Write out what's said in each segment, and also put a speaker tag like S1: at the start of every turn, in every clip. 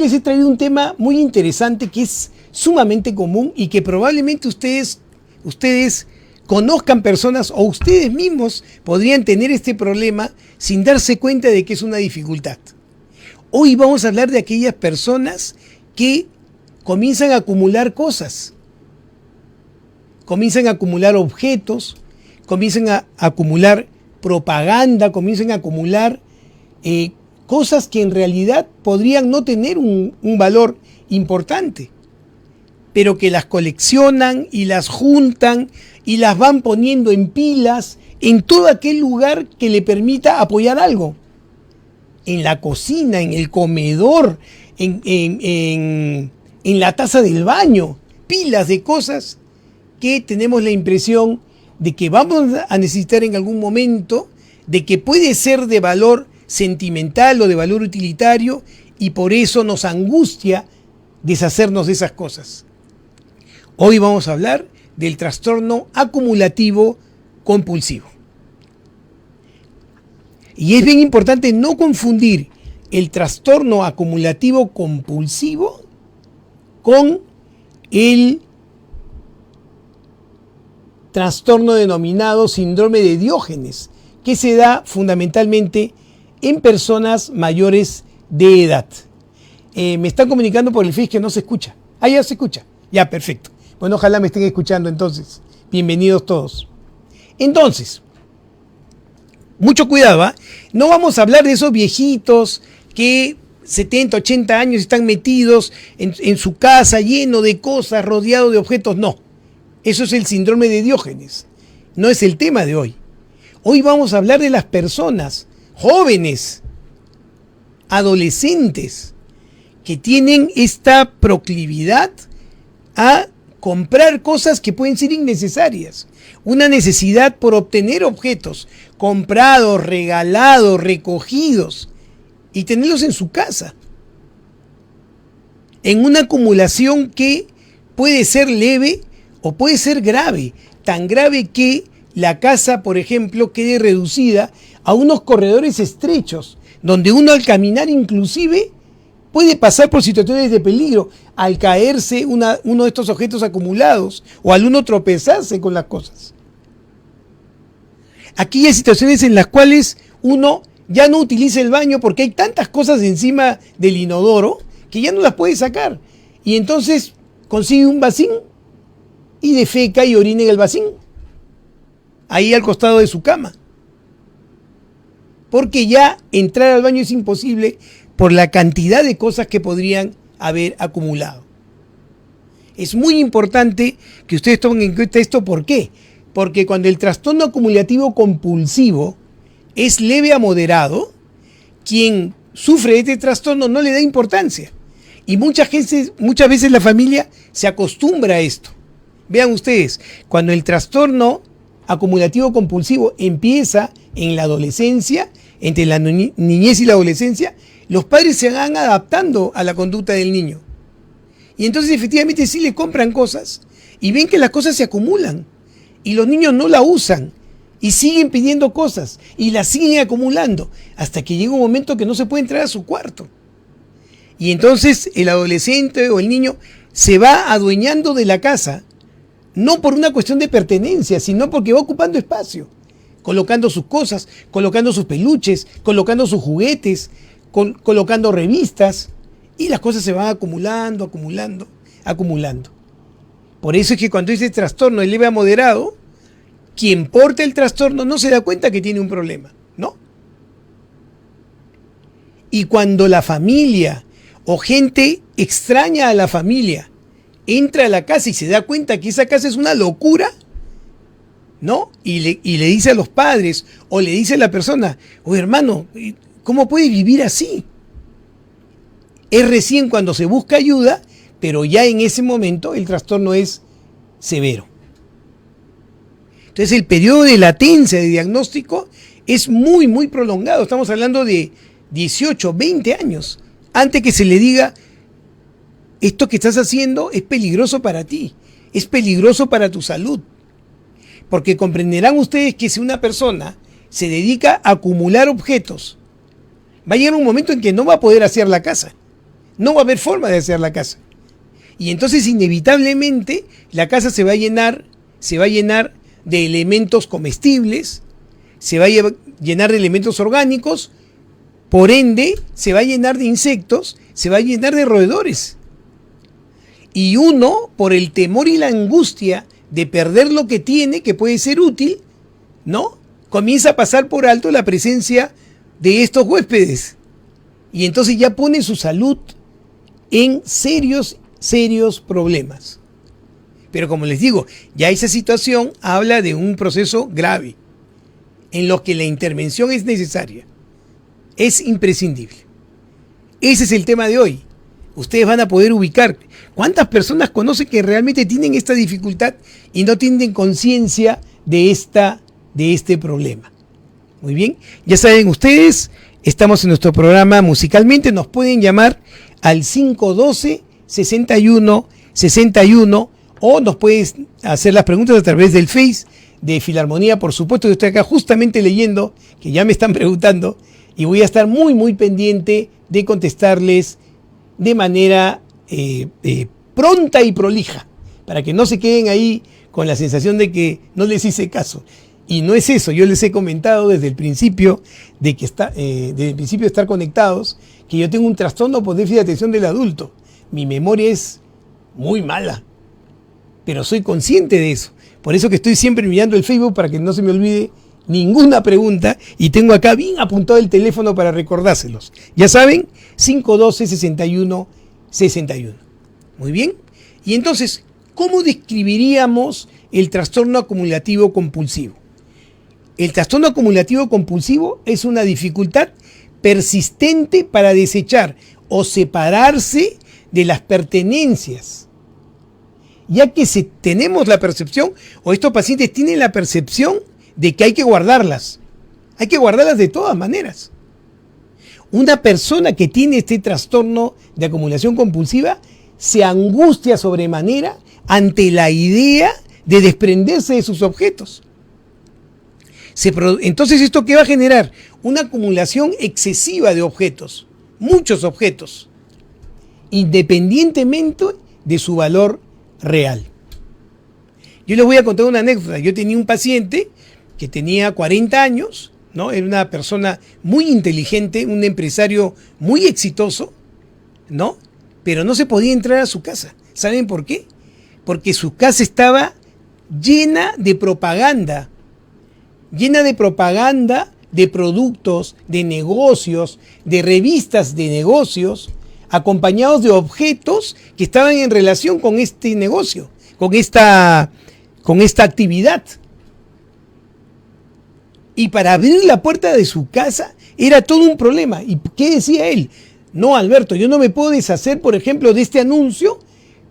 S1: Les he traído un tema muy interesante que es sumamente común y que probablemente ustedes conozcan personas o ustedes mismos podrían tener este problema sin darse cuenta de que es una dificultad. Hoy vamos a hablar de aquellas personas que comienzan a acumular cosas, comienzan a acumular objetos, comienzan a acumular propaganda, comienzan a acumular cosas que en realidad podrían no tener un valor importante, pero que las coleccionan y las juntan y las van poniendo en pilas en todo aquel lugar que le permita apoyar algo. En la cocina, en el comedor, en la taza del baño, pilas de cosas que tenemos la impresión de que vamos a necesitar en algún momento, de que puede ser de valor sentimental o de valor utilitario, y por eso nos angustia deshacernos de esas cosas. Hoy vamos a hablar del trastorno acumulativo compulsivo. Y es bien importante no confundir el trastorno acumulativo compulsivo con el trastorno denominado síndrome de Diógenes, que se da fundamentalmente en personas mayores de edad. Me están comunicando por el Face que no se escucha. Ah, ya se escucha. Ya, perfecto. Bueno, ojalá me estén escuchando entonces. Bienvenidos todos. Entonces, mucho cuidado, ¿eh? No vamos a hablar de esos viejitos que 70, 80 años están metidos en su casa lleno de cosas, rodeado de objetos. No, eso es el síndrome de Diógenes. No es el tema de hoy. Hoy vamos a hablar de las personas jóvenes, adolescentes, que tienen esta proclividad a comprar cosas que pueden ser innecesarias. Una necesidad por obtener objetos comprados, regalados, recogidos y tenerlos en su casa. En una acumulación que puede ser leve o puede ser grave, tan grave que la casa, por ejemplo, quede reducida a unos corredores estrechos, donde uno al caminar inclusive puede pasar por situaciones de peligro, al caerse uno de estos objetos acumulados o al uno tropezarse con las cosas. Aquí hay situaciones en las cuales uno ya no utiliza el baño porque hay tantas cosas encima del inodoro que ya no las puede sacar. Y entonces consigue un bacín y defeca y orina en el bacín, ahí al costado de su cama. Porque ya entrar al baño es imposible por la cantidad de cosas que podrían haber acumulado. Es muy importante que ustedes tomen en cuenta esto. ¿Por qué? Porque cuando el trastorno acumulativo compulsivo es leve a moderado, quien sufre de este trastorno no le da importancia. Y muchas veces la familia se acostumbra a esto. Vean ustedes, cuando el trastorno acumulativo compulsivo empieza en la adolescencia, entre la niñez y la adolescencia, los padres se van adaptando a la conducta del niño. Y entonces efectivamente sí le compran cosas y ven que las cosas se acumulan y los niños no la usan y siguen pidiendo cosas y las siguen acumulando hasta que llega un momento que no se puede entrar a su cuarto. Y entonces el adolescente o el niño se va adueñando de la casa, no por una cuestión de pertenencia, sino porque va ocupando espacio, colocando sus cosas, colocando sus peluches, colocando sus juguetes, colocando revistas, y las cosas se van acumulando. Por eso es que cuando ese trastorno es leve a moderado, quien porta el trastorno no se da cuenta que tiene un problema, ¿no? Y cuando la familia o gente extraña a la familia entra a la casa y se da cuenta que esa casa es una locura, ¿no? Y le dice a los padres o le dice a la persona: oye, hermano, ¿cómo puedes vivir así? Es recién cuando se busca ayuda, pero ya en ese momento el trastorno es severo. Entonces el periodo de latencia de diagnóstico es muy, muy prolongado. Estamos hablando de 18, 20 años antes que se le diga: esto que estás haciendo es peligroso para ti, es peligroso para tu salud. Porque comprenderán ustedes que si una persona se dedica a acumular objetos, va a llegar un momento en que no va a poder hacer la casa. no va a haber forma de hacer la casa. Y entonces inevitablemente la casa se va a llenar de elementos comestibles, se va a llenar de elementos orgánicos, por ende se va a llenar de insectos, se va a llenar de roedores. Y uno, por el temor y la angustia de perder lo que tiene, que puede ser útil, ¿no?, comienza a pasar por alto la presencia de estos huéspedes. Y entonces ya pone su salud en serios problemas. Pero como les digo, ya esa situación habla de un proceso grave, en lo que la intervención es necesaria, es imprescindible. Ese es el tema de hoy. Ustedes van a poder ubicar cuántas personas conocen que realmente tienen esta dificultad y no tienen conciencia de este problema. Muy bien, ya saben ustedes, estamos en nuestro programa Musicalmente, nos pueden llamar al 512-61-61 o nos puedes hacer las preguntas a través del Face de Filarmonía. Por supuesto, yo estoy acá justamente leyendo, que ya me están preguntando, y voy a estar muy pendiente de contestarles de manera pronta y prolija, para que no se queden ahí con la sensación de que no les hice caso. Y no es eso, yo les he comentado desde el principio de estar conectados, que yo tengo un trastorno por déficit de atención del adulto. Mi memoria es muy mala, pero soy consciente de eso. Por eso que estoy siempre mirando el Facebook para que no se me olvide ninguna pregunta, y tengo acá bien apuntado el teléfono para recordárselos. Ya saben, 512-61-61. Muy bien. Y entonces, ¿cómo describiríamos el trastorno acumulativo compulsivo? El trastorno acumulativo compulsivo es una dificultad persistente para desechar o separarse de las pertenencias, ya que si tenemos la percepción, o estos pacientes tienen la percepción de que hay que guardarlas de todas maneras. Una persona que tiene este trastorno de acumulación compulsiva se angustia sobremanera ante la idea de desprenderse de sus objetos. Entonces, ¿esto qué va a generar? Una acumulación excesiva de objetos, muchos objetos, independientemente de su valor real. Yo les voy a contar una anécdota. Yo tenía un paciente que tenía 40 años, ¿no? Era una persona muy inteligente, un empresario muy exitoso, ¿no? Pero no se podía entrar a su casa. ¿Saben por qué? Porque su casa estaba llena de propaganda de productos, de negocios, de revistas de negocios, acompañados de objetos que estaban en relación con este negocio, con esta actividad. Y para abrir la puerta de su casa era todo un problema. ¿Y qué decía él? No, Alberto, yo no me puedo deshacer, por ejemplo, de este anuncio,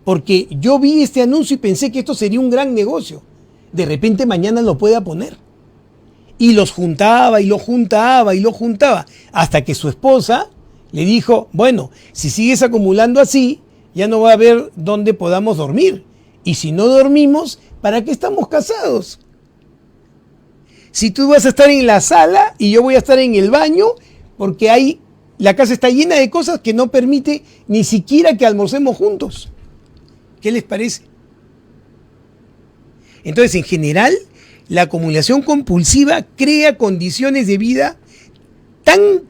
S1: porque yo vi este anuncio y pensé que esto sería un gran negocio. De repente mañana lo pueda poner. Y los juntaba y lo juntaba, hasta que su esposa le dijo, bueno, si sigues acumulando así, ya no va a haber dónde podamos dormir. Y si no dormimos, ¿para qué estamos casados? Si tú vas a estar en la sala y yo voy a estar en el baño, porque la casa está llena de cosas que no permite ni siquiera que almorcemos juntos. ¿Qué les parece? Entonces, en general, la acumulación compulsiva crea condiciones de vida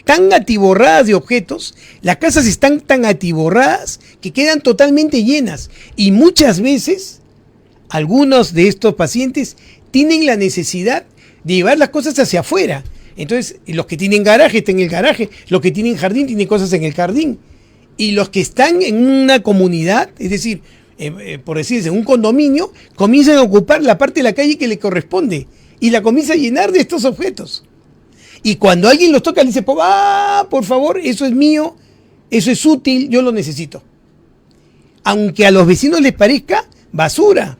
S1: tan atiborradas de objetos, las casas están tan atiborradas que quedan totalmente llenas, y muchas veces algunos de estos pacientes tienen la necesidad de llevar las cosas hacia afuera. Entonces, los que tienen garaje están en el garaje, los que tienen jardín tienen cosas en el jardín, y los que están en una comunidad, es decir, por decirse, en un condominio, comienzan a ocupar la parte de la calle que le corresponde y la comienza a llenar de estos objetos. Y cuando alguien los toca, le dice, por favor, eso es mío, eso es útil, yo lo necesito. Aunque a los vecinos les parezca basura.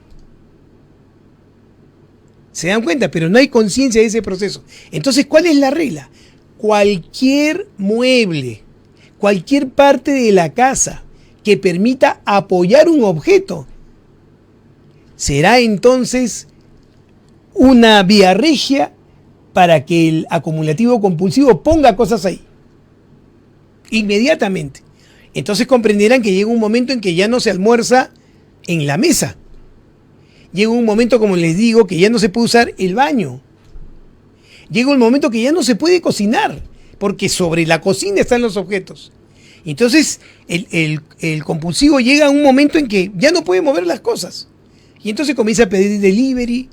S1: ¿Se dan cuenta? Pero no hay conciencia de ese proceso. Entonces, ¿cuál es la regla? Cualquier mueble, cualquier parte de la casa que permita apoyar un objeto, será entonces una vía regia para que el acumulativo compulsivo ponga cosas ahí, inmediatamente. entonces comprenderán que llega un momento en que ya no se almuerza en la mesa. Llega un momento, como les digo, que ya no se puede usar el baño. Llega un momento que ya no se puede cocinar, porque sobre la cocina están los objetos. Entonces, el compulsivo llega a un momento en que ya no puede mover las cosas. Y entonces comienza a pedir delivery,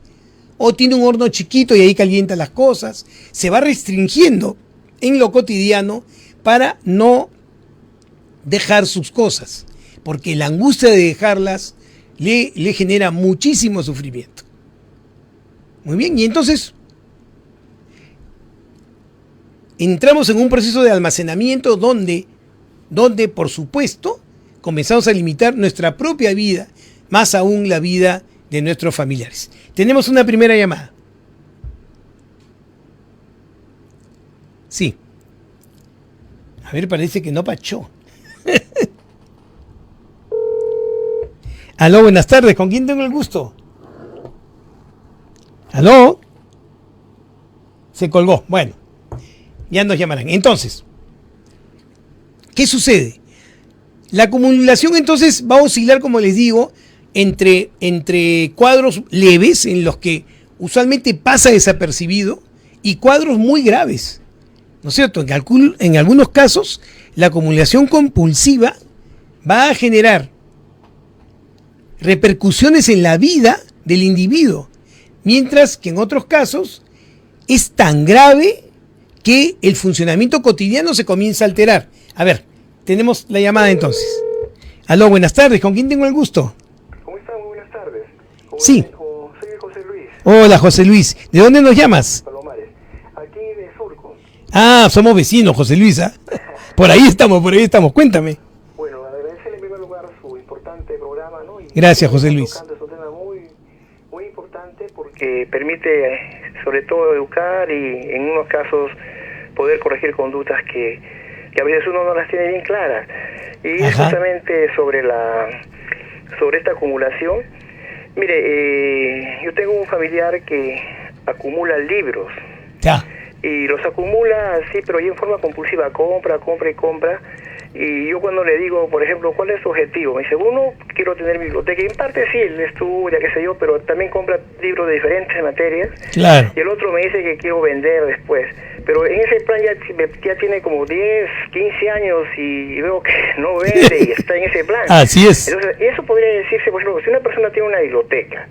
S1: o tiene un horno chiquito y ahí calienta las cosas. Se va restringiendo en lo cotidiano para no dejar sus cosas, porque la angustia de dejarlas le genera muchísimo sufrimiento. Muy bien, y entonces entramos en un proceso de almacenamiento donde por supuesto comenzamos a limitar nuestra propia vida, más aún la vida de nuestros familiares. Tenemos una primera llamada. Sí. A ver, parece que no pachó. Aló, buenas tardes. ¿Con quién tengo el gusto? Aló. Se colgó. Bueno, ya nos llamarán. Entonces, ¿qué sucede? La acumulación entonces va a oscilar, como les digo, entre cuadros leves, en los que usualmente pasa desapercibido, y cuadros muy graves. ¿No es cierto? En algunos casos, la acumulación compulsiva va a generar repercusiones en la vida del individuo, mientras que en otros casos es tan grave que el funcionamiento cotidiano se comienza a alterar. A ver, tenemos la llamada entonces. Aló, buenas tardes, ¿con quién tengo el gusto?
S2: ¿Cómo están? Muy buenas tardes.
S1: Sí.
S2: Soy José Luis.
S1: Hola, José Luis. ¿De dónde nos llamas?
S2: Palomares. Aquí de Surco.
S1: Ah, somos vecinos, José Luis, ¿ah? Por ahí estamos. Cuéntame.
S2: Bueno, agradecerle en primer lugar su importante programa, ¿no?
S1: Gracias, José Luis.
S2: Es un tema muy importante porque permite, sobre todo, educar y, en unos casos, poder corregir conductas que a veces uno no las tiene bien claras. Y justamente sobre esta acumulación, mire, yo tengo un familiar que acumula libros.
S1: Ya.
S2: Y los acumula, sí, pero ya en forma compulsiva, compra. Y yo cuando le digo, por ejemplo, ¿cuál es su objetivo? Me dice, uno, quiero tener mi biblioteca. Y en parte sí, él estudia, qué sé yo, pero también compra libros de diferentes materias.
S1: Claro.
S2: Y el otro me dice que quiero vender después. Pero en ese plan ya tiene como 10, 15 años y veo que no vende y está en ese plan.
S1: Así es.
S2: Entonces, eso podría decirse, por ejemplo, si una persona tiene una biblioteca,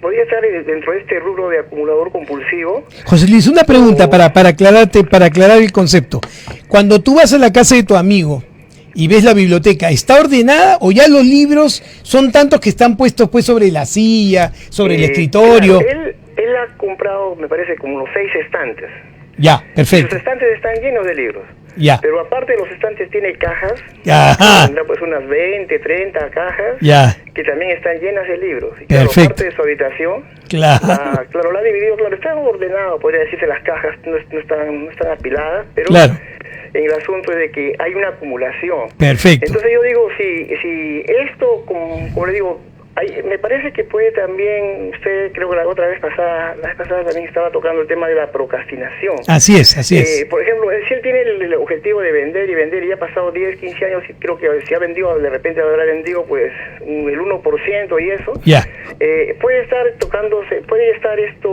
S2: podría estar dentro de este rubro de acumulador compulsivo.
S1: José Luis, una pregunta para aclarar el concepto. Cuando tú vas a la casa de tu amigo y ves la biblioteca, ¿está ordenada o ya los libros son tantos que están puestos pues sobre la silla, sobre el escritorio?
S2: Claro, él ha comprado, me parece, como unos 6 estantes.
S1: Ya, perfecto.
S2: Los estantes están llenos de libros.
S1: Ya.
S2: Pero aparte de los estantes tiene cajas.
S1: Ajá.
S2: Tendrá pues unas 20, 30 cajas.
S1: Ya.
S2: Que también están llenas de libros. Y
S1: perfecto.
S2: Claro, parte de su habitación.
S1: Claro.
S2: La ha dividido, claro, está ordenado, podría decirse, las cajas no están apiladas, pero
S1: claro.
S2: En el asunto es de que hay una acumulación.
S1: Perfecto.
S2: Entonces yo digo, si esto, como le digo, me parece que puede también, usted creo que la vez pasada también estaba tocando el tema de la procrastinación.
S1: Así es.
S2: Por ejemplo, si él tiene el objetivo de vender y ya ha pasado 10, 15 años y creo que si ha vendido, de repente habrá vendido pues el 1% y eso.
S1: Ya.
S2: Puede estar esto,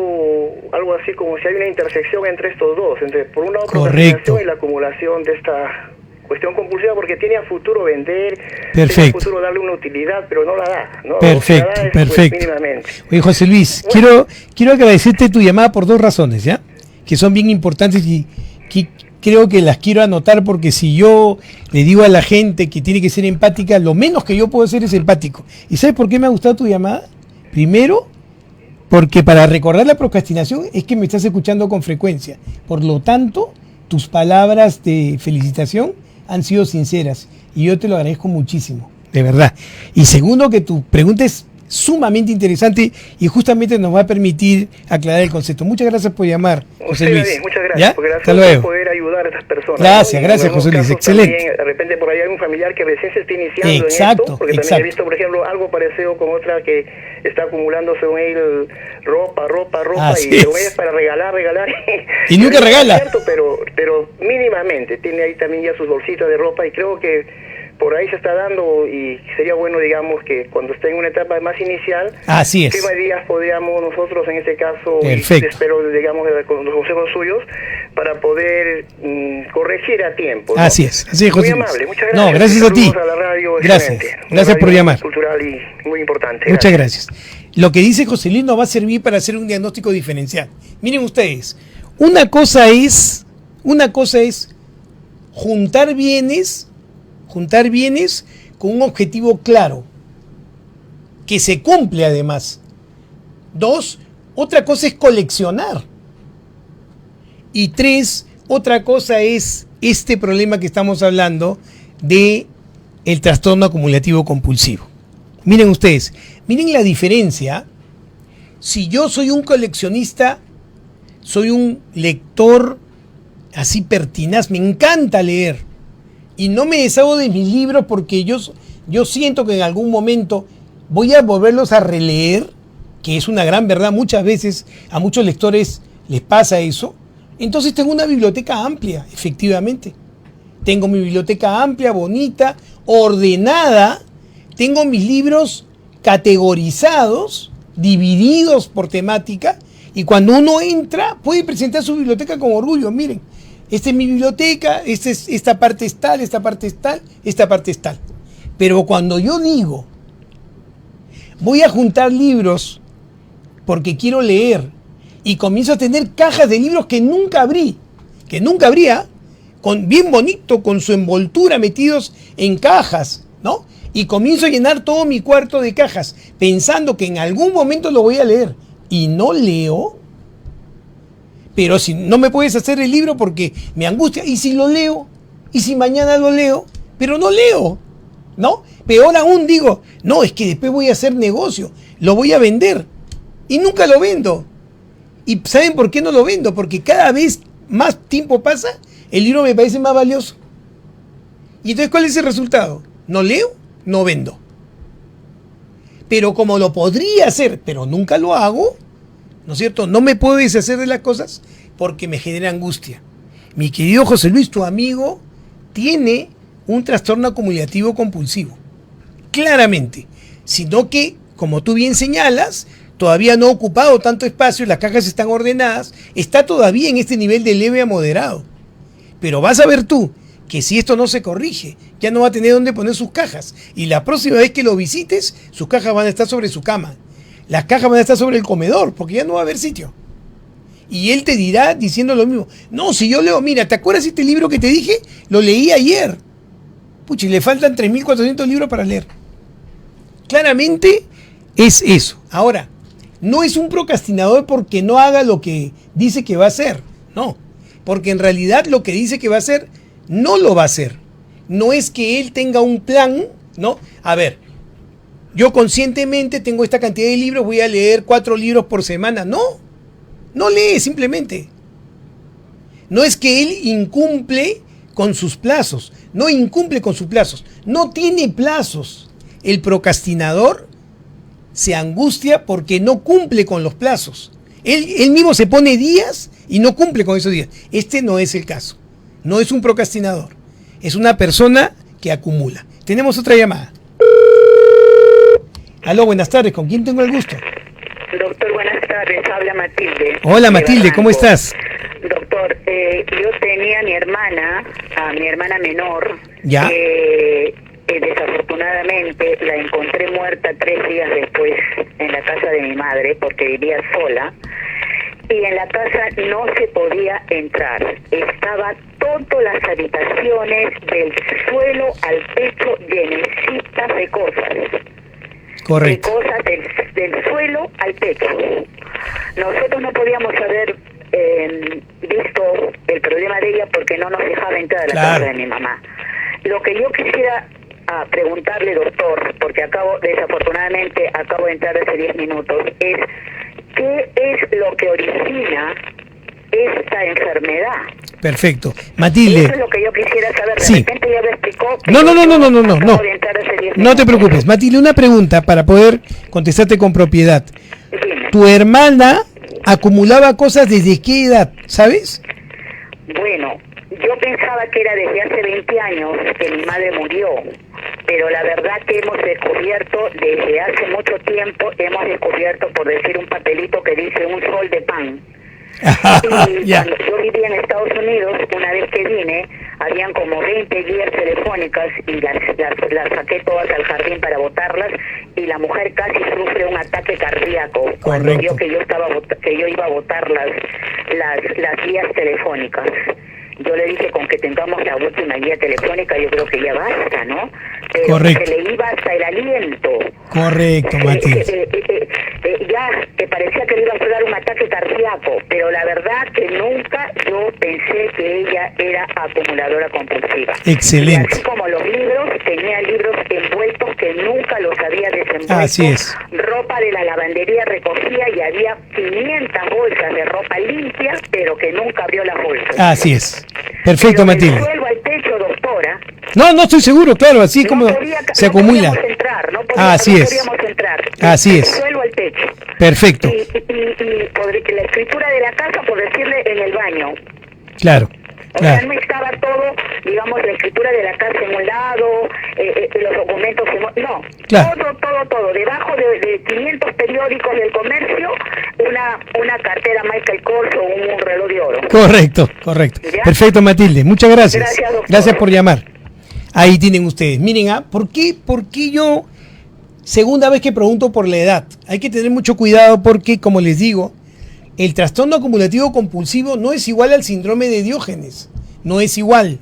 S2: algo así como si hay una intersección entre estos dos, entre por un lado procrastinación y la acumulación de esta cuestión compulsiva, porque tiene a futuro vender,
S1: perfecto.
S2: Tiene a futuro darle una utilidad, pero no la da, ¿no?
S1: Perfecto,
S2: la da
S1: perfecto.
S2: Pues, mínimamente.
S1: Oye, José Luis, bueno, quiero agradecerte tu llamada por 2 razones, ¿ya? Que son bien importantes y que creo que las quiero anotar, porque si yo le digo a la gente que tiene que ser empática, lo menos que yo puedo hacer es empático. ¿Y sabes por qué me ha gustado tu llamada? Primero, porque para recordar la procrastinación es que me estás escuchando con frecuencia. Por lo tanto, tus palabras de felicitación han sido sinceras y yo te lo agradezco muchísimo, de verdad. Y segundo, que tu pregunta es sumamente interesante y justamente nos va a permitir aclarar el concepto. Muchas gracias por llamar, José Luis.
S2: Muchas gracias,
S1: ¿Ya?
S2: porque
S1: Hasta
S2: gracias
S1: luego.
S2: por poder ayudar a estas personas.
S1: Gracias,
S2: ¿no?
S1: gracias, José Luis, excelente.
S2: También, de repente por ahí hay un familiar que recién se está iniciando
S1: Exacto,
S2: en esto, porque
S1: exacto.
S2: también he visto, por ejemplo, algo parecido con otra que está acumulando según él ropa,
S1: Así
S2: y
S1: es.
S2: lo es para regalar.
S1: Y nunca regala.
S2: Es cierto, pero mínimamente, tiene ahí también ya sus bolsitas de ropa y creo que por ahí se está dando y sería bueno, digamos, que cuando esté en una etapa más inicial,
S1: Así es.
S2: ¿qué medidas podríamos nosotros en este caso,
S1: Perfecto.
S2: y espero, digamos, con los consejos suyos, para poder corregir a tiempo, ¿no?
S1: Así es, José
S2: Muy
S1: Luis.
S2: amable, muchas gracias.
S1: No, gracias a ti.
S2: Saludos a la radio,
S1: Gracias,
S2: excelente. Una
S1: gracias por
S2: radio
S1: llamar.
S2: cultural y muy importante.
S1: Muchas gracias. Lo que dice José Luis nos va a servir para hacer un diagnóstico diferencial. Miren ustedes, una cosa es juntar bienes con un objetivo claro, que se cumple además. 2, otra cosa es coleccionar. Y 3, otra cosa es este problema que estamos hablando de el trastorno acumulativo compulsivo. Miren ustedes, miren la diferencia. Si yo soy un coleccionista, soy un lector así pertinaz, me encanta leer y no me deshago de mis libros porque yo siento que en algún momento voy a volverlos a releer, que es una gran verdad, muchas veces a muchos lectores les pasa eso. Entonces tengo una biblioteca amplia, efectivamente. Tengo mi biblioteca amplia, bonita, ordenada. Tengo mis libros categorizados, divididos por temática. Y cuando uno entra, puede presentar su biblioteca con orgullo. Miren, esta es mi biblioteca, esta parte es tal, esta parte es tal, esta parte es tal. Pero cuando yo digo, voy a juntar libros porque quiero leer, y comienzo a tener cajas de libros que nunca abría, bien bonito, con su envoltura, metidos en cajas, ¿no? Y comienzo a llenar todo mi cuarto de cajas, pensando que en algún momento lo voy a leer, y no leo. Pero si no me puedes hacer el libro porque me angustia, y si lo leo, y si mañana lo leo, pero no leo, ¿no? Peor aún digo, no, es que después voy a hacer negocio, lo voy a vender, y nunca lo vendo. ¿Y saben por qué no lo vendo? Porque cada vez más tiempo pasa, el libro me parece más valioso. Y entonces, ¿cuál es el resultado? No leo, no vendo. Pero como lo podría hacer, pero nunca lo hago, ¿no es cierto? No me puedo deshacer de las cosas porque me genera angustia. Mi querido José Luis, tu amigo, tiene un trastorno acumulativo compulsivo. Claramente. Sino que, como tú bien señalas, todavía no ha ocupado tanto espacio, las cajas están ordenadas, está todavía en este nivel de leve a moderado. Pero vas a ver tú que si esto no se corrige, ya no va a tener dónde poner sus cajas. Y la próxima vez que lo visites, sus cajas van a estar sobre su cama. Las cajas van a estar sobre el comedor, porque ya no va a haber sitio. Y él te dirá diciendo lo mismo. No, si yo leo, mira, ¿te acuerdas este libro que te dije? Lo leí ayer. Pucha, y le faltan 3.400 libros para leer. Claramente es eso. Ahora, no es un procrastinador porque no haga lo que dice que va a hacer. No, porque en realidad lo que dice que va a hacer, no lo va a hacer. No es que él tenga un plan, ¿no? A ver, yo conscientemente tengo esta cantidad de libros, voy a leer 4 libros por semana. No, no lee simplemente. No es que él incumple con sus plazos, no incumple con sus plazos, no tiene plazos. El procrastinador se angustia porque no cumple con los plazos. Él mismo se pone días y no cumple con esos días. Este no es el caso. No es un procrastinador. Es una persona que acumula. Tenemos otra llamada. Aló, buenas tardes. ¿Con quién tengo el gusto?
S3: Doctor, buenas tardes. Habla Matilde.
S1: Hola, Matilde. ¿Cómo estás?
S3: Doctor, yo tenía a mi hermana menor.
S1: Ya.
S3: Desafortunadamente la encontré muerta 3 días después en la casa de mi madre porque vivía sola. Y en la casa no se podía entrar. Estaba todas las habitaciones del suelo al techo llenecitas de cosas.
S1: Correcto.
S3: De cosas del suelo al techo. Nosotros no podíamos haber visto el problema de ella porque no nos dejaba entrar a la casa de mi mamá. Lo que yo quisiera a preguntarle, doctor, porque desafortunadamente acabo de entrar hace 10 minutos, es ¿qué es lo que origina esta enfermedad?
S1: Perfecto. Matilde.
S3: Eso es lo que yo quisiera saber. De
S1: Sí.
S3: repente ya lo explicó.
S1: No.
S3: Acabo de entrar hace 10
S1: No te
S3: minutos.
S1: preocupes. Matilde, una pregunta para poder contestarte con propiedad.
S3: Dime.
S1: ¿Tu hermana acumulaba cosas desde qué edad? ¿Sabes?
S3: Bueno, yo pensaba que era desde hace 20 años que mi madre murió, pero la verdad que hemos descubierto, desde hace mucho tiempo, por decir un papelito que dice un sol de pan. Y
S1: Ya.
S3: cuando yo vivía en Estados Unidos, una vez que vine, habían como 20 guías telefónicas y las saqué todas al jardín para botarlas, y la mujer casi sufre un ataque cardíaco cuando
S1: Correcto.
S3: vio que yo iba a botar las guías telefónicas. Yo le dije, con que tengamos la última guía telefónica, yo creo que ya basta, ¿no? Pero
S1: Correcto.
S3: se le iba hasta el aliento.
S1: Correcto, Matilde.
S3: Ya que parecía que le iba a dar un ataque cardíaco, pero la verdad que nunca yo pensé que ella era acumuladora compulsiva.
S1: Excelente.
S3: Y así como los libros, tenía libros envueltos que nunca los había desenvuelto.
S1: Así es.
S3: Ropa de la lavandería recogía y había 500 bolsas de ropa limpia, pero que nunca abrió las bolsas.
S1: Así es. Perfecto,
S3: Pero del
S1: Matilde.
S3: suelo al techo, doctora.
S1: No estoy seguro, claro, así
S3: No
S1: como
S3: podía-
S1: se
S3: no
S1: acumula.
S3: podíamos entrar,
S1: Así
S3: no
S1: es.
S3: podíamos entrar.
S1: Así
S3: Del
S1: es.
S3: suelo al techo.
S1: Perfecto.
S3: Y la escritura de la casa, por decirle, en el baño.
S1: Claro.
S3: O sea,
S1: Claro.
S3: no estaba todo, digamos, la escritura de la casa en un lado, los documentos en otro. No,
S1: Claro.
S3: todo. Debajo de 500 periódicos del comercio, una cartera Michael Kors o un reloj de oro.
S1: Correcto.
S3: ¿Ya?
S1: Perfecto, Matilde. Muchas gracias.
S3: Gracias, doctor.
S1: Gracias por llamar. Ahí tienen ustedes. Miren, ¿por qué yo, segunda vez que pregunto por la edad? Hay que tener mucho cuidado porque, como les digo, el trastorno acumulativo compulsivo no es igual al síndrome de Diógenes. No es igual.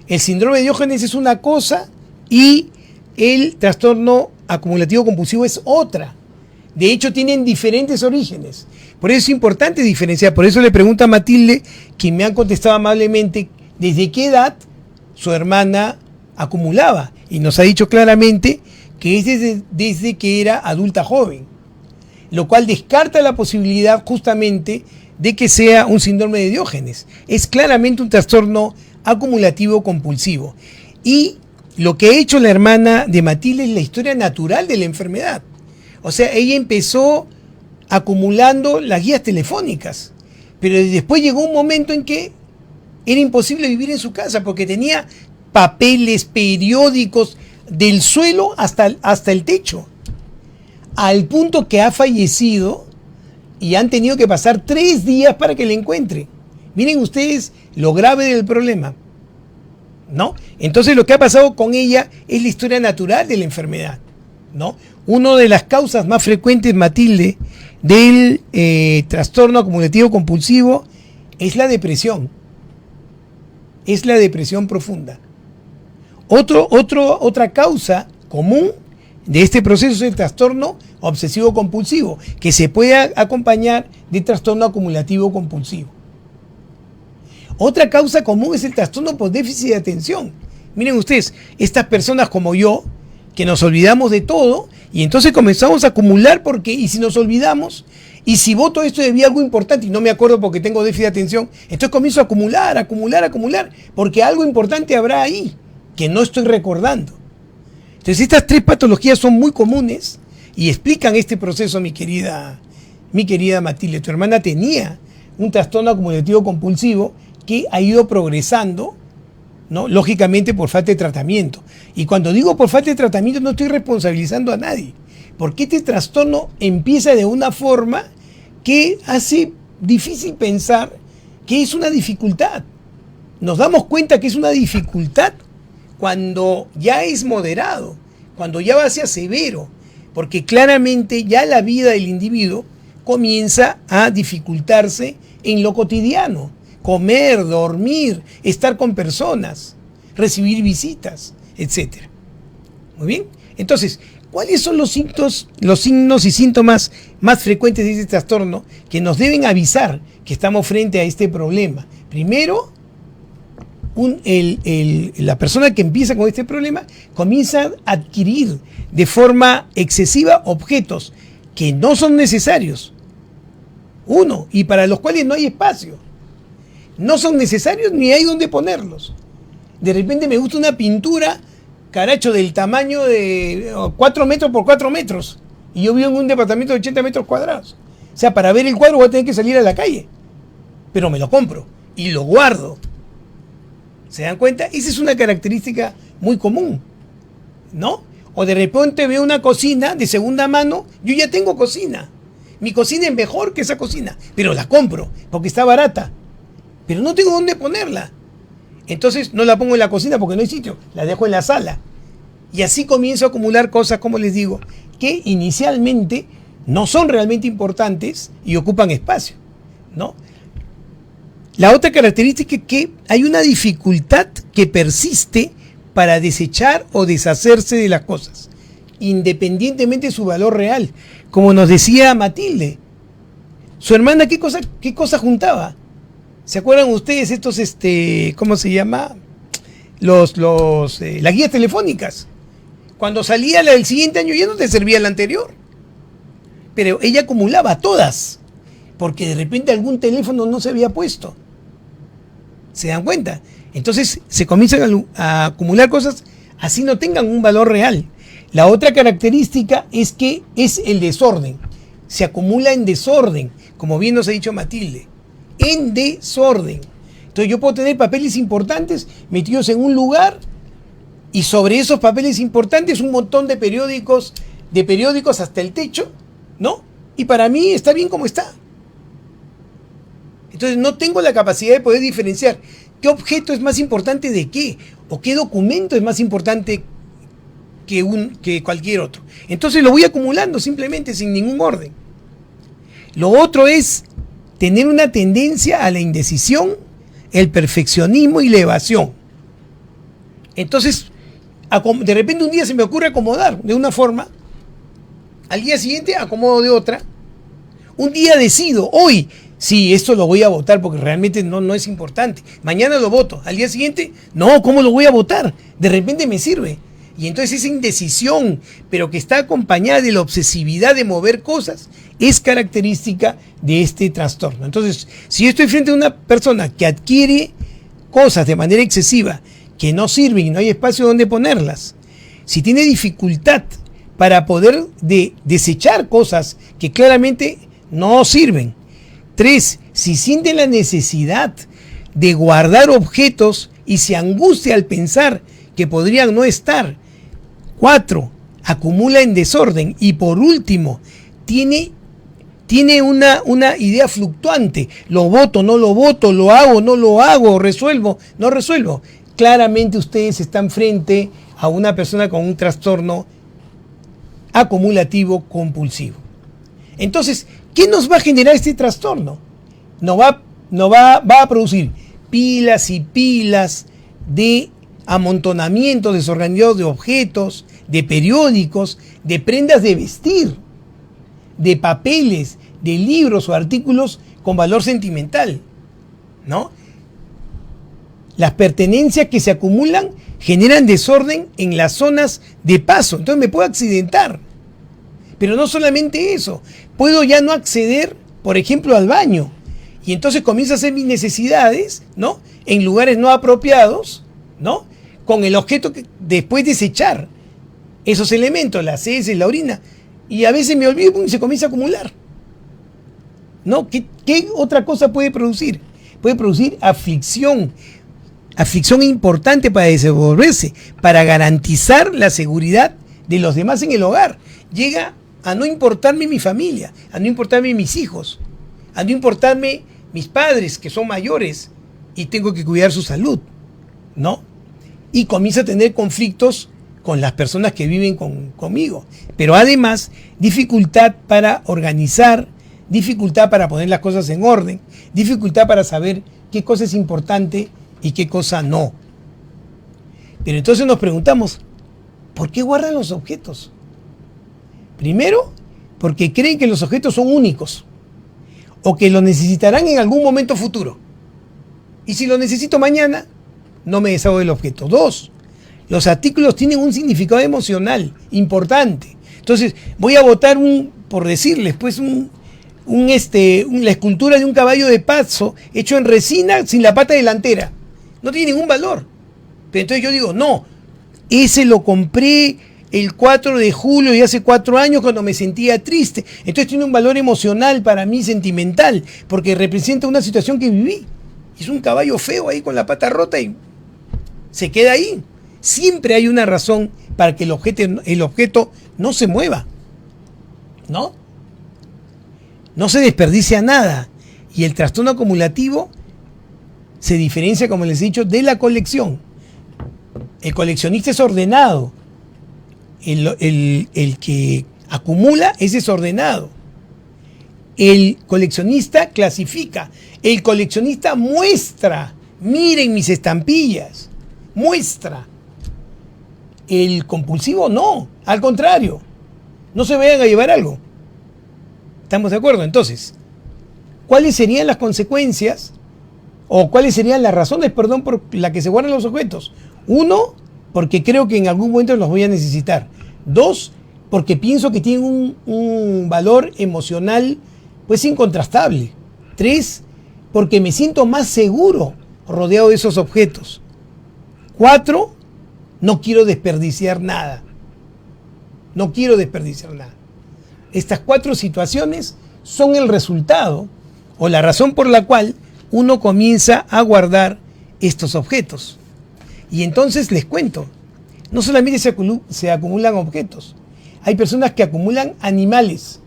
S1: El síndrome de Diógenes es una cosa y el trastorno acumulativo compulsivo es otra. De hecho, tienen diferentes orígenes. Por eso es importante diferenciar. Por eso le pregunto a Matilde, quien me ha contestado amablemente, ¿desde qué edad su hermana acumulaba? Y nos ha dicho claramente que es desde que era adulta joven, lo cual descarta la posibilidad justamente de que sea un síndrome de Diógenes. Es claramente un trastorno acumulativo compulsivo. Y lo que ha hecho la hermana de Matilde es la historia natural de la enfermedad. O sea, ella empezó acumulando las guías telefónicas, pero después llegó un momento en que era imposible vivir en su casa porque tenía papeles, periódicos, del suelo hasta el techo, al punto que ha fallecido y han tenido que pasar 3 días para que la encuentren. Miren ustedes lo grave del problema, ¿no? Entonces lo que ha pasado con ella es la historia natural de la enfermedad, ¿no? Una de las causas más frecuentes, Matilde, del trastorno acumulativo compulsivo es la depresión. Es la depresión profunda. Otra causa común de este proceso es el trastorno obsesivo compulsivo, que se puede acompañar de trastorno acumulativo compulsivo. Otra causa común es el trastorno por déficit de atención. Miren ustedes, estas personas como yo, que nos olvidamos de todo y entonces comenzamos a acumular porque, y si nos olvidamos, y si voto esto debía algo importante y no me acuerdo porque tengo déficit de atención, entonces comienzo a acumular, porque algo importante habrá ahí que no estoy recordando. Entonces estas 3 patologías son muy comunes y explican este proceso, mi querida Matilde. Tu hermana tenía un trastorno acumulativo compulsivo que ha ido progresando, ¿no? Lógicamente por falta de tratamiento. Y cuando digo por falta de tratamiento no estoy responsabilizando a nadie, porque este trastorno empieza de una forma que hace difícil pensar que es una dificultad. Nos damos cuenta que es una dificultad cuando ya es moderado, cuando ya va hacia severo, porque claramente ya la vida del individuo comienza a dificultarse en lo cotidiano. Comer, dormir, estar con personas, recibir visitas, etc. Muy bien. Entonces, ¿cuáles son los signos y síntomas más frecuentes de este trastorno que nos deben avisar que estamos frente a este problema? Primero, la persona que empieza con este problema comienza a adquirir de forma excesiva objetos que no son necesarios. Uno, y para los cuales no hay espacio. No son necesarios ni hay donde ponerlos. De repente me gusta una pintura, caracho, del tamaño de 4 metros por 4 metros. Y yo vivo en un departamento de 80 metros cuadrados. O sea, para ver el cuadro voy a tener que salir a la calle. Pero me lo compro y lo guardo. ¿Se dan cuenta? Esa es una característica muy común, ¿no? O de repente veo una cocina de segunda mano, yo ya tengo cocina. Mi cocina es mejor que esa cocina, pero la compro porque está barata. Pero no tengo dónde ponerla. Entonces no la pongo en la cocina porque no hay sitio, la dejo en la sala. Y así comienzo a acumular cosas, como les digo, que inicialmente no son realmente importantes y ocupan espacio, ¿no? La otra característica es que hay una dificultad que persiste para desechar o deshacerse de las cosas, independientemente de su valor real. Como nos decía Matilde, su hermana, ¿qué cosa juntaba? ¿Se acuerdan ustedes estos, ¿cómo se llama? Las guías telefónicas. Cuando salía la del siguiente año ya no te servía la anterior. Pero ella acumulaba todas, porque de repente algún teléfono no se había puesto. ¿Se dan cuenta? Entonces se comienzan a acumular cosas así no tengan un valor real. La otra característica es que es el desorden. Se acumula en desorden, como bien nos ha dicho Matilde. En desorden. Entonces yo puedo tener papeles importantes metidos en un lugar y sobre esos papeles importantes un montón de periódicos hasta el techo, ¿no? Y para mí está bien como está. Entonces no tengo la capacidad de poder diferenciar qué objeto es más importante de qué, o qué documento es más importante que cualquier otro. Entonces lo voy acumulando simplemente sin ningún orden. Lo otro es tener una tendencia a la indecisión, el perfeccionismo y la evasión. Entonces, de repente un día se me ocurre acomodar de una forma, al día siguiente acomodo de otra. Un día decido, hoy, sí, esto lo voy a votar porque realmente no es importante. Mañana lo voto. Al día siguiente, no, ¿cómo lo voy a votar? De repente me sirve. Y entonces esa indecisión, pero que está acompañada de la obsesividad de mover cosas, es característica de este trastorno. Entonces, si yo estoy frente a una persona que adquiere cosas de manera excesiva, que no sirven y no hay espacio donde ponerlas, si tiene dificultad para poder desechar cosas que claramente no sirven. 3, si siente la necesidad de guardar objetos y se angustia al pensar que podrían no estar. 4, acumula en desorden. Y por último, tiene una idea fluctuante. Lo voto, no lo voto, lo hago, no lo hago, resuelvo, no resuelvo. Claramente ustedes están frente a una persona con un trastorno acumulativo compulsivo. Entonces, ¿qué nos va a generar este trastorno? Va a producir pilas y pilas de amontonamientos desorganizados de objetos, de periódicos, de prendas de vestir, de papeles, de libros o artículos con valor sentimental, ¿no? Las pertenencias que se acumulan generan desorden en las zonas de paso. Entonces me puedo accidentar. Pero no solamente eso. Puedo ya no acceder, por ejemplo, al baño. Y entonces comienzo a hacer mis necesidades, ¿no? En lugares no apropiados, ¿no? Con el objeto que después desechar esos elementos, las heces, la orina. Y a veces me olvido y se comienza a acumular, ¿no? ¿Qué otra cosa puede producir? Puede producir aflicción. Aflicción importante para desenvolverse, para garantizar la seguridad de los demás en el hogar. Llega a no importarme mi familia, a no importarme mis hijos, a no importarme mis padres que son mayores y tengo que cuidar su salud, ¿no? Y comienza a tener conflictos con las personas que viven conmigo. Pero además, dificultad para organizar, dificultad para poner las cosas en orden, dificultad para saber qué cosa es importante y qué cosa no. Pero entonces nos preguntamos, ¿por qué guardan los objetos? Primero, porque creen que los objetos son únicos o que los necesitarán en algún momento futuro. Y si lo necesito mañana, no me deshago del objeto. 2, los artículos tienen un significado emocional importante. Entonces, voy a botar por decirles, pues la escultura de un caballo de paso hecho en resina sin la pata delantera. No tiene ningún valor. Pero entonces yo digo, no, ese lo compré el 4 de julio y hace 4 años cuando me sentía triste. Entonces tiene un valor emocional para mí, sentimental, porque representa una situación que viví. Es un caballo feo ahí con la pata rota y se queda ahí. Siempre hay una razón para que el objeto no se mueva. ¿No? No se desperdicia nada. Y el trastorno acumulativo se diferencia, como les he dicho, de la colección. El coleccionista es ordenado. El que acumula es desordenado. El coleccionista clasifica. El coleccionista muestra. Miren mis estampillas. Muestra. El compulsivo no. Al contrario. No se vayan a llevar algo. ¿Estamos de acuerdo? Entonces, ¿cuáles serían las consecuencias o cuáles serían las razones, por las que se guardan los objetos? 1, porque creo que en algún momento los voy a necesitar. 2, porque pienso que tienen un valor emocional pues incontrastable. 3, porque me siento más seguro rodeado de esos objetos. 4, no quiero desperdiciar nada. No quiero desperdiciar nada. Estas 4 situaciones son el resultado o la razón por la cual uno comienza a guardar estos objetos. Y entonces les cuento, no solamente se acumulan objetos, hay personas que acumulan animales.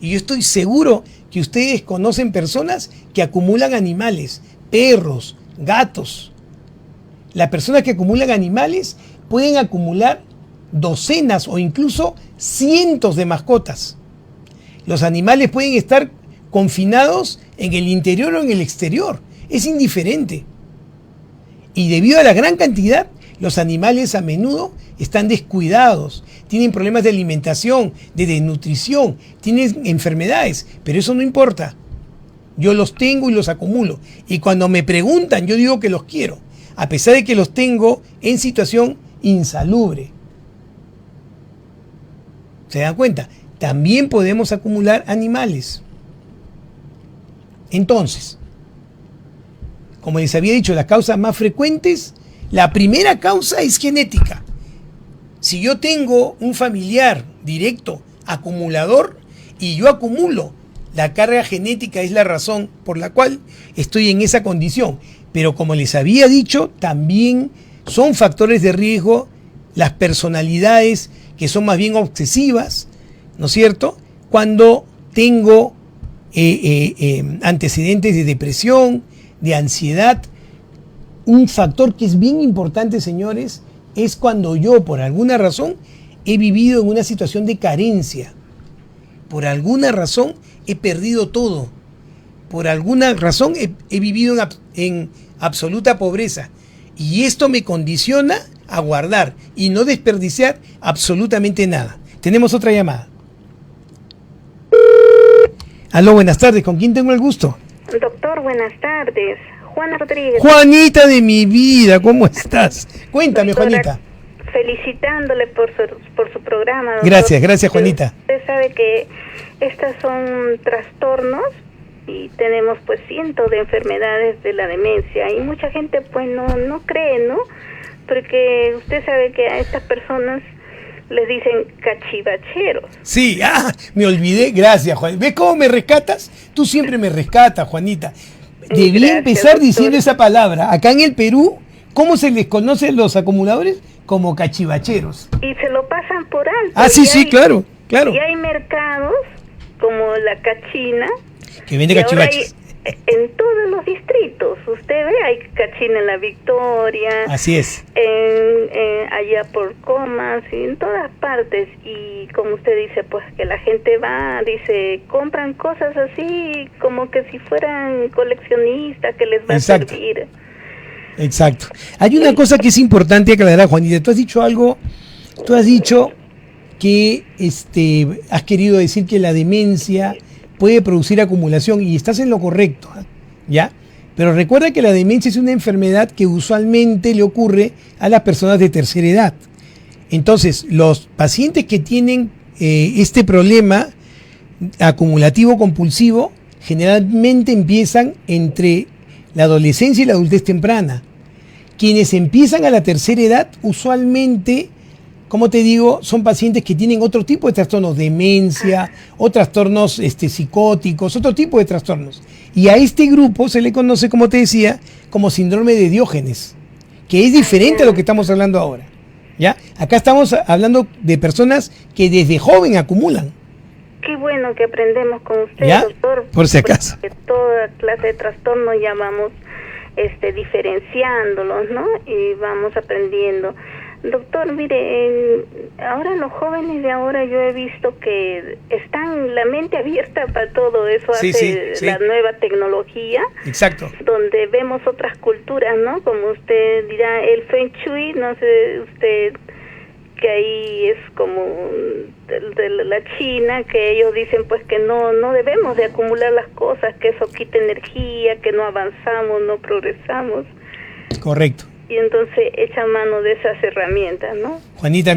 S1: Y yo estoy seguro que ustedes conocen personas que acumulan animales, perros, gatos. Las personas que acumulan animales pueden acumular docenas o incluso cientos de mascotas. Los animales pueden estar confinados en el interior o en el exterior. Es indiferente. Y debido a la gran cantidad, los animales a menudo están descuidados, tienen problemas de alimentación, de desnutrición, tienen enfermedades, pero eso no importa. Yo los tengo y los acumulo. Y cuando me preguntan, yo digo que los quiero, a pesar de que los tengo en situación insalubre. ¿Se dan cuenta? También podemos acumular animales. Entonces, como les había dicho, las causas más frecuentes, la primera causa es genética. Si yo tengo un familiar directo acumulador y yo acumulo, la carga genética es la razón por la cual estoy en esa condición. Pero como les había dicho, también son factores de riesgo las personalidades que son más bien obsesivas, ¿no es cierto? Cuando tengo antecedentes de depresión, de ansiedad. Un factor que es bien importante, señores, es cuando yo, por alguna razón, he vivido en una situación de carencia. Por alguna razón he perdido todo. Por alguna razón he vivido en absoluta pobreza. Y esto me condiciona a guardar y no desperdiciar absolutamente nada. Tenemos otra llamada. Aló, buenas tardes. ¿Con quién tengo el gusto?
S4: Doctor, buenas tardes. Juana Rodríguez.
S1: Juanita de mi vida, ¿cómo estás? Cuéntame,
S4: Doctora,
S1: Juanita.
S4: Felicitándole por su programa. Doctor.
S1: Gracias, Juanita.
S4: Usted sabe que estos son trastornos y tenemos pues cientos de enfermedades de la demencia y mucha gente pues no cree, ¿no? Porque usted sabe que a estas personas les dicen cachivacheros.
S1: Sí, me olvidé, gracias, Juan. ¿Ves cómo me rescatas? Tú siempre me rescatas, Juanita. Debí
S4: Gracias,
S1: empezar
S4: doctor.
S1: diciendo esa palabra. Acá en el Perú, ¿cómo se les conoce a los acumuladores? Como cachivacheros.
S4: Y se lo pasan por alto.
S1: Ah, sí,
S4: Y
S1: sí,
S4: hay-
S1: claro.
S4: Y hay mercados como la Cachina.
S1: Que vende
S4: y ahora
S1: cachivaches.
S4: en todos los distritos, usted ve, hay Cachina en la Victoria,
S1: Así es.
S4: allá por Comas, y en todas partes. Y como usted dice, pues que la gente va, dice, compran cosas así como que si fueran coleccionistas, que les va
S1: Exacto.
S4: a servir.
S1: Exacto. Hay una cosa que es importante aclarar, Juanita. Tú has dicho algo, tú has dicho que has querido decir que la demencia puede producir acumulación y estás en lo correcto, ¿ya? Pero recuerda que la demencia es una enfermedad que usualmente le ocurre a las personas de tercera edad. Entonces, los pacientes que tienen este problema acumulativo compulsivo generalmente empiezan entre la adolescencia y la adultez temprana. Quienes empiezan a la tercera edad usualmente, como te digo, son pacientes que tienen otro tipo de trastornos, demencia, o trastornos psicóticos, otro tipo de trastornos. Y a este grupo se le conoce, como te decía, como síndrome de Diógenes, que es diferente a lo que estamos hablando ahora. ¿Ya? Acá estamos hablando de personas que desde joven acumulan.
S4: Qué bueno que aprendemos con usted,
S1: ¿Ya?
S4: doctor.
S1: Por si acaso.
S4: Porque toda clase de trastornos ya vamos diferenciándolos, ¿no? Y vamos aprendiendo. Doctor, mire, ahora los jóvenes de ahora yo he visto que están la mente abierta para todo eso,
S1: Sí,
S4: hace
S1: sí.
S4: la nueva tecnología.
S1: Exacto.
S4: Donde vemos otras culturas, ¿no? Como usted dirá, el Feng Shui, no sé usted, que ahí es como de la China, que ellos dicen pues que no debemos de acumular las cosas, que eso quita energía, que no avanzamos, no progresamos.
S1: Correcto.
S4: Y entonces echa mano de esas herramientas, ¿no?
S1: Juanita,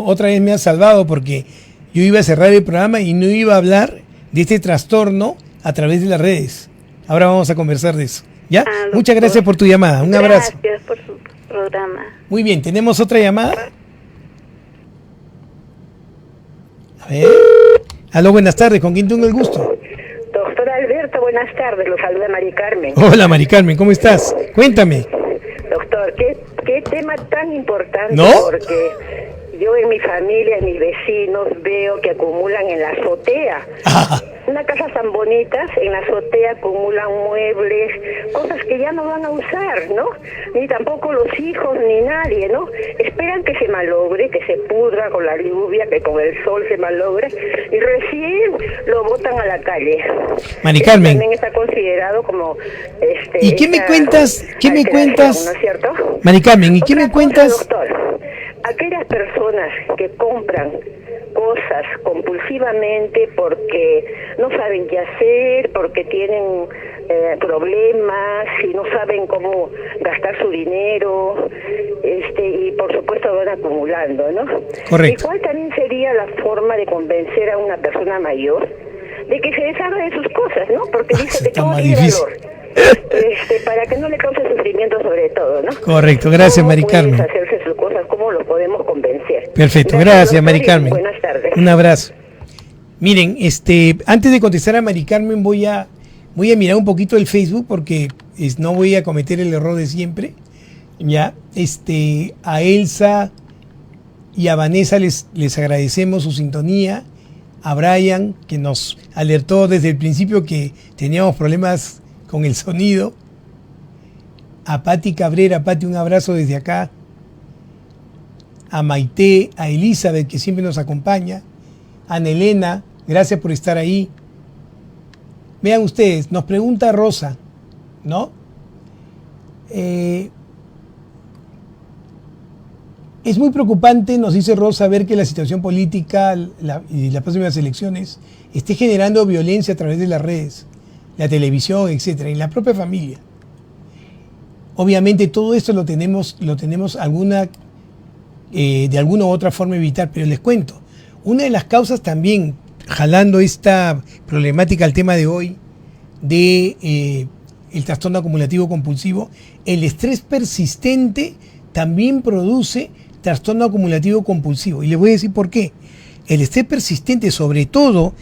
S1: otra vez me has salvado, porque yo iba a cerrar el programa y no iba a hablar de este trastorno a través de las redes. Ahora vamos a conversar de eso. ¿Ya? Muchas gracias por tu llamada. Un abrazo.
S4: Gracias por su programa.
S1: Muy bien, ¿tenemos otra llamada? A ver. Aló, buenas tardes. ¿Con quién tengo el gusto?
S5: Doctor Alberto, buenas tardes. Lo saluda Mari Carmen.
S1: Hola, Mari Carmen, ¿cómo estás? Cuéntame.
S5: Doctor, ¿qué tema tan importante?
S1: ¿No?
S5: Porque yo en mi familia, en mis vecinos, veo que acumulan en la azotea. Una casa tan bonita, en la azotea acumulan muebles, cosas que ya no van a usar, ¿no? Ni tampoco los hijos, ni nadie, ¿no? Esperan que se malogre, que se pudra con la lluvia, que con el sol se malogre, y recién lo botan a la calle.
S1: Mari Carmen.
S5: También está considerado como...
S1: ¿Y qué me cuentas? ¿Qué me cuentas?
S5: ¿No es cierto?
S1: Mari Carmen, ¿y qué
S5: Otra
S1: me cuentas?
S5: cosa, doctor, aquellas personas que compran cosas compulsivamente porque no saben qué hacer, porque tienen problemas y no saben cómo gastar su dinero, y por supuesto van acumulando, ¿no?
S1: Correcto.
S5: ¿Y cuál también sería la forma de convencer a una persona mayor de que se deshaga de sus cosas, ¿no? Porque dice que
S1: está
S5: todo
S1: más
S5: tiene
S1: difícil.
S5: valor. Para que no le cause sufrimiento sobre todo, ¿no?
S1: Correcto, gracias, Mari Carmen.
S5: ¿Cómo puede hacerse sus cosas? ¿Cómo lo podemos convencer?
S1: Perfecto, gracias,
S5: doctor,
S1: Mari
S5: y
S1: Carmen.
S5: buenas tardes.
S1: Un abrazo. Miren, antes de contestar a Mari Carmen voy a mirar un poquito el Facebook, porque no voy a cometer el error de siempre. Ya, a Elsa y a Vanessa les agradecemos su sintonía. A Brian, que nos alertó desde el principio que teníamos problemas con el sonido. A Patti Cabrera, Patti, un abrazo desde acá. A Maite, a Elizabeth, que siempre nos acompaña. A Nelena, gracias por estar ahí. Vean ustedes, nos pregunta Rosa, ¿no? Es muy preocupante, nos dice Rosa, ver que la situación política y las próximas elecciones esté generando violencia a través de las redes, la televisión, etcétera, y la propia familia. Obviamente todo esto lo tenemos de alguna u otra forma evitar, pero les cuento, una de las causas también, jalando esta problemática al tema de hoy, de el trastorno acumulativo compulsivo, el estrés persistente también produce trastorno acumulativo compulsivo. Y les voy a decir por qué. El estrés persistente, sobre todo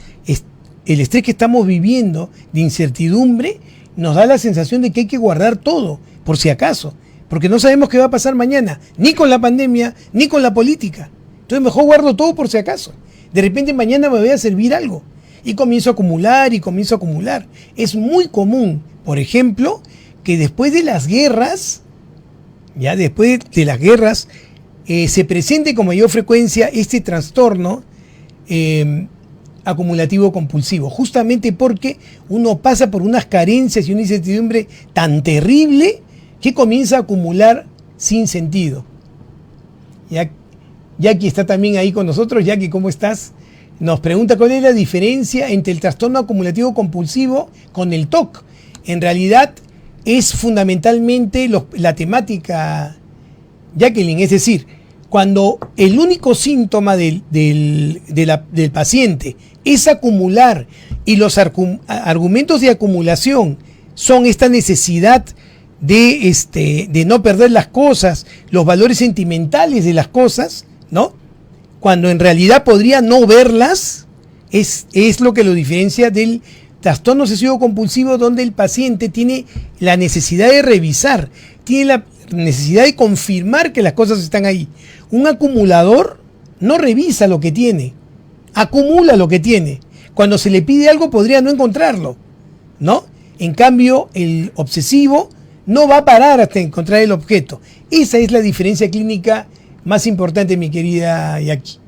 S1: el estrés que estamos viviendo de incertidumbre, nos da la sensación de que hay que guardar todo, por si acaso, porque no sabemos qué va a pasar mañana, ni con la pandemia, ni con la política. Entonces mejor guardo todo por si acaso. De repente mañana me voy a servir algo. Y comienzo a acumular y comienzo a acumular. Es muy común, por ejemplo, que después de las guerras, se presente con mayor frecuencia este trastorno acumulativo compulsivo, justamente porque uno pasa por unas carencias y una incertidumbre tan terrible que comienza a acumular sin sentido. Jackie está también ahí con nosotros. Jackie, ¿cómo estás? Nos pregunta cuál es la diferencia entre el trastorno acumulativo compulsivo con el TOC. En realidad, es fundamentalmente la temática, Jacqueline, es decir, cuando el único síntoma del paciente es acumular y los argumentos de acumulación son esta necesidad de no perder las cosas, los valores sentimentales de las cosas, ¿no? Cuando en realidad podría no verlas, es lo que lo diferencia del trastorno obsesivo compulsivo, donde el paciente tiene la necesidad de revisar, tiene la necesidad de confirmar que las cosas están ahí. Un acumulador no revisa lo que tiene, acumula lo que tiene. Cuando se le pide algo podría no encontrarlo, ¿no? En cambio, el obsesivo no va a parar hasta encontrar el objeto. Esa es la diferencia clínica más importante, mi querida Jackie.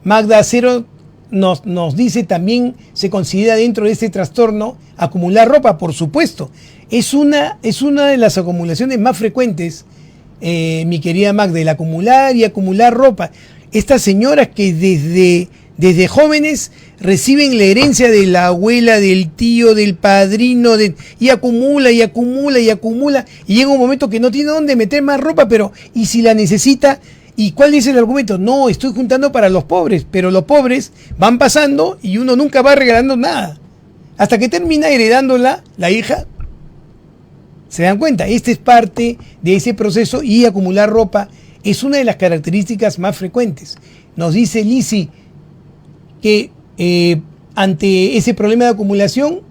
S1: Magda Acero nos dice también, se considera dentro de este trastorno acumular ropa, por supuesto. Es una de las acumulaciones más frecuentes, mi querida Magda, el acumular y acumular ropa. Estas señoras que desde jóvenes reciben la herencia de la abuela, del tío, del padrino, y acumula, y acumula, y acumula, y llega un momento que no tiene dónde meter más ropa, pero ¿y si la necesita? ¿Y cuál es el argumento? No, estoy juntando para los pobres, pero los pobres van pasando y uno nunca va regalando nada. Hasta que termina heredándola la hija. ¿Se dan cuenta? Este es parte de ese proceso, y acumular ropa es una de las características más frecuentes. Nos dice Lisi que ante ese problema de acumulación,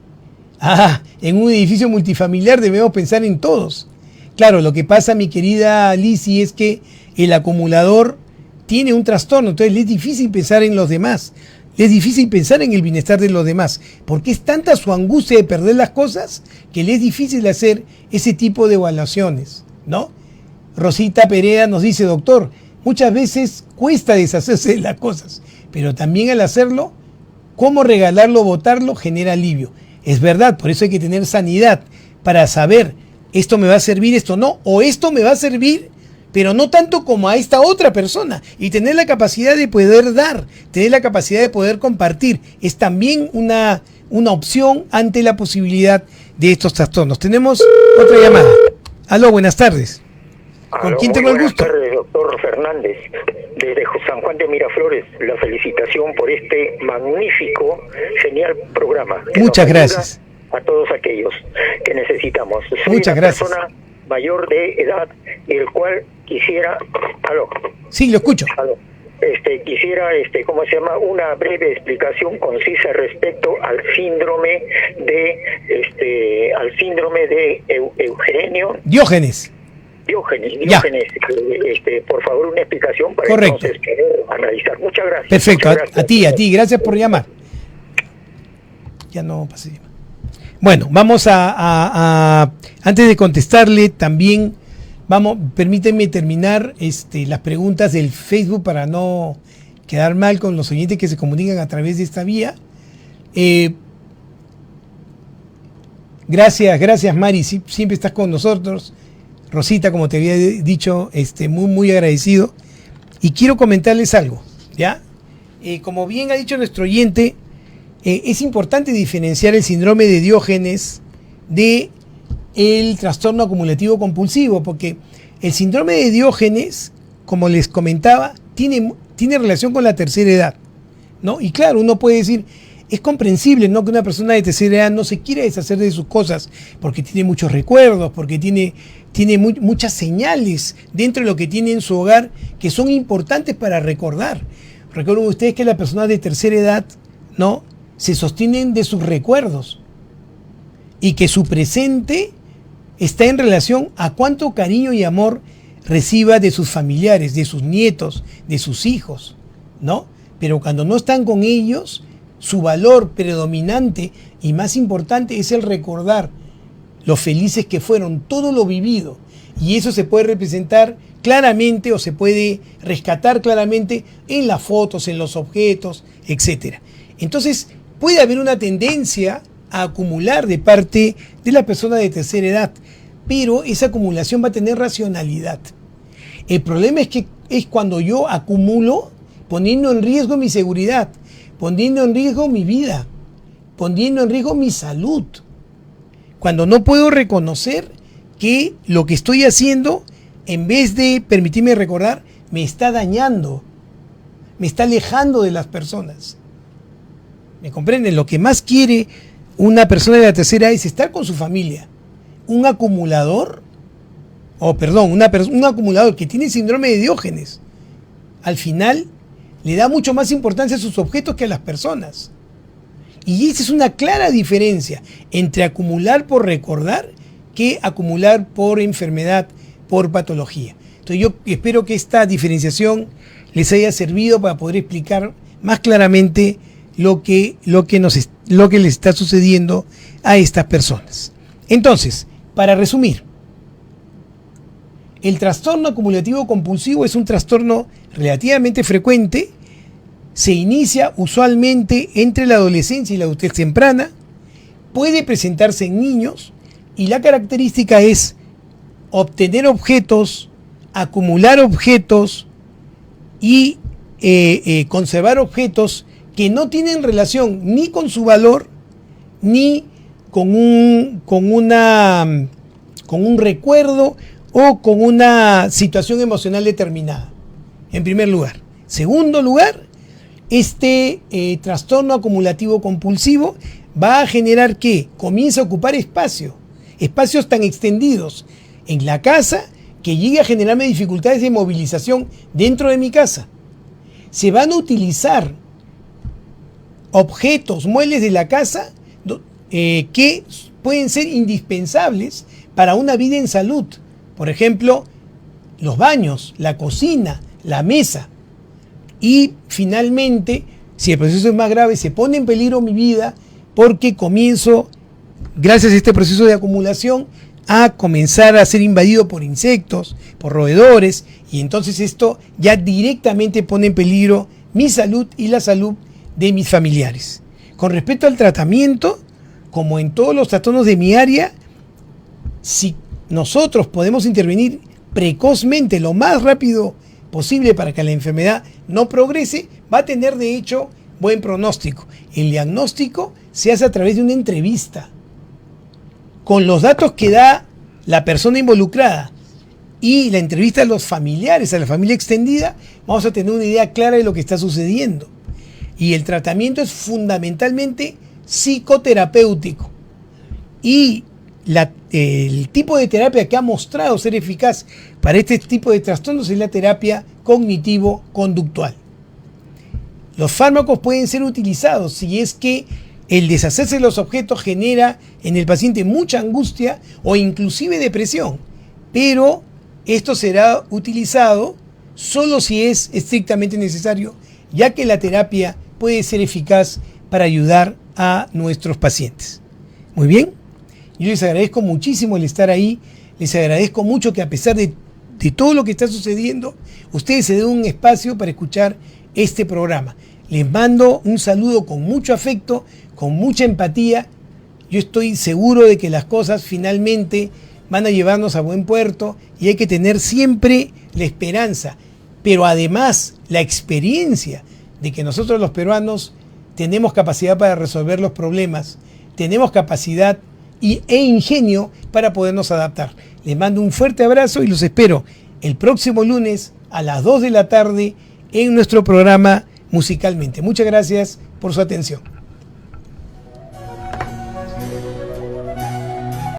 S1: en un edificio multifamiliar debemos pensar en todos. Claro, lo que pasa, mi querida Lisi, es que el acumulador tiene un trastorno, entonces le es difícil pensar en los demás, le es difícil pensar en el bienestar de los demás, porque es tanta su angustia de perder las cosas que le es difícil hacer ese tipo de evaluaciones, ¿no? Rosita Perea nos dice, doctor, muchas veces cuesta deshacerse de las cosas, pero también al hacerlo, cómo regalarlo o botarlo genera alivio. Es verdad, por eso hay que tener sanidad para saber, esto me va a servir, esto no, o esto me va a servir, pero no tanto como a esta otra persona, y tener la capacidad de poder dar, tener la capacidad de poder compartir, es también una opción ante la posibilidad de estos trastornos. Tenemos otra llamada. Aló, buenas tardes. ¿Con quién tengo el gusto?
S6: Buenas tardes, doctor Fernández, desde San Juan de Miraflores. La felicitación por este magnífico, genial programa.
S1: Muchas gracias.
S6: A todos aquellos que necesitamos. Soy
S1: Muchas
S6: una
S1: gracias.
S6: persona mayor de edad, el cual quisiera... ¿Aló?
S1: Sí, lo escucho.
S6: ¿Aló? Quisiera, ¿cómo se llama? Una breve explicación concisa respecto al síndrome de Eugenio.
S1: Diógenes.
S6: Por favor, una explicación para
S1: Correcto.
S6: entonces poder analizar. Muchas gracias.
S1: Perfecto,
S6: Muchas gracias.
S1: a ti, gracias por llamar. Ya no pasé. Bueno, vamos antes de contestarle también, permítanme terminar las preguntas del Facebook para no quedar mal con los oyentes que se comunican a través de esta vía. Gracias Mari, siempre estás con nosotros. Rosita, como te había dicho, muy agradecido. Y quiero comentarles algo, ¿ya? Como bien ha dicho nuestro oyente, es importante diferenciar el síndrome de Diógenes de el trastorno acumulativo compulsivo, porque el síndrome de Diógenes, como les comentaba, tiene relación con la tercera edad, ¿no? Y claro, uno puede decir, es comprensible, ¿no?, que una persona de tercera edad no se quiera deshacer de sus cosas, porque tiene muchos recuerdos, porque tiene muchas señales dentro de lo que tiene en su hogar que son importantes para recordar. Recuerden ustedes que las personas de tercera edad, ¿no?, se sostienen de sus recuerdos, y que su presente está en relación a cuánto cariño y amor reciba de sus familiares, de sus nietos, de sus hijos, ¿no? Pero cuando no están con ellos, su valor predominante y más importante es el recordar lo felices que fueron, todo lo vivido. Y eso se puede representar claramente o se puede rescatar claramente en las fotos, en los objetos, etc. Entonces, puede haber una tendencia a acumular de parte de la persona de tercera edad, pero esa acumulación va a tener racionalidad. El problema es cuando yo acumulo poniendo en riesgo mi seguridad, poniendo en riesgo mi vida, poniendo en riesgo mi salud. Cuando no puedo reconocer que lo que estoy haciendo, en vez de permitirme recordar, me está dañando, me está alejando de las personas. ¿Me comprenden? Lo que más quiere una persona de la tercera edad es estar con su familia. Un acumulador, un acumulador que tiene síndrome de Diógenes, al final le da mucho más importancia a sus objetos que a las personas. Y esa es una clara diferencia entre acumular por recordar que acumular por enfermedad, por patología. Entonces yo espero que esta diferenciación les haya servido para poder explicar más claramente lo que les está sucediendo a estas personas. Entonces, para resumir, el trastorno acumulativo compulsivo es un trastorno relativamente frecuente. Se inicia usualmente entre la adolescencia y la adultez temprana, puede presentarse en niños y la característica es obtener objetos, acumular objetos y conservar objetos que no tienen relación ni con su valor ni con un recuerdo o con una situación emocional determinada, en primer lugar. Segundo lugar, este trastorno acumulativo compulsivo va a generar que comience a ocupar espacios tan extendidos en la casa que llegue a generarme dificultades de movilización dentro de mi casa. Se van a utilizar objetos, muebles de la casa que pueden ser indispensables para una vida en salud. Por ejemplo, los baños, la cocina, la mesa. Y finalmente, si el proceso es más grave, se pone en peligro mi vida porque comienzo, gracias a este proceso de acumulación, a comenzar a ser invadido por insectos, por roedores, y entonces esto ya directamente pone en peligro mi salud y la salud de mis familiares. Con respecto al tratamiento, como en todos los trastornos de mi área, si nosotros podemos intervenir precozmente, lo más rápido posible para que la enfermedad no progrese, va a tener de hecho buen pronóstico. El diagnóstico se hace a través de una entrevista. Con los datos que da la persona involucrada y la entrevista a los familiares, a la familia extendida, vamos a tener una idea clara de lo que está sucediendo. Y el tratamiento es fundamentalmente psicoterapéutico. Y el tipo de terapia que ha mostrado ser eficaz para este tipo de trastornos es la terapia cognitivo-conductual. Los fármacos pueden ser utilizados si es que el deshacerse de los objetos genera en el paciente mucha angustia o inclusive depresión, pero esto será utilizado solo si es estrictamente necesario, ya que la terapia puede ser eficaz para ayudar a nuestros pacientes. Muy bien, yo les agradezco muchísimo el estar ahí, les agradezco mucho que a pesar de todo lo que está sucediendo, ustedes se den un espacio para escuchar este programa. Les mando un saludo con mucho afecto, con mucha empatía. Yo estoy seguro de que las cosas finalmente van a llevarnos a buen puerto y hay que tener siempre la esperanza, pero además la experiencia de que nosotros los peruanos tenemos capacidad para resolver los problemas, tenemos capacidad e ingenio para podernos adaptar. Les mando un fuerte abrazo y los espero el próximo lunes a las 2 de la tarde en nuestro programa Musicalmente. Muchas gracias por su atención.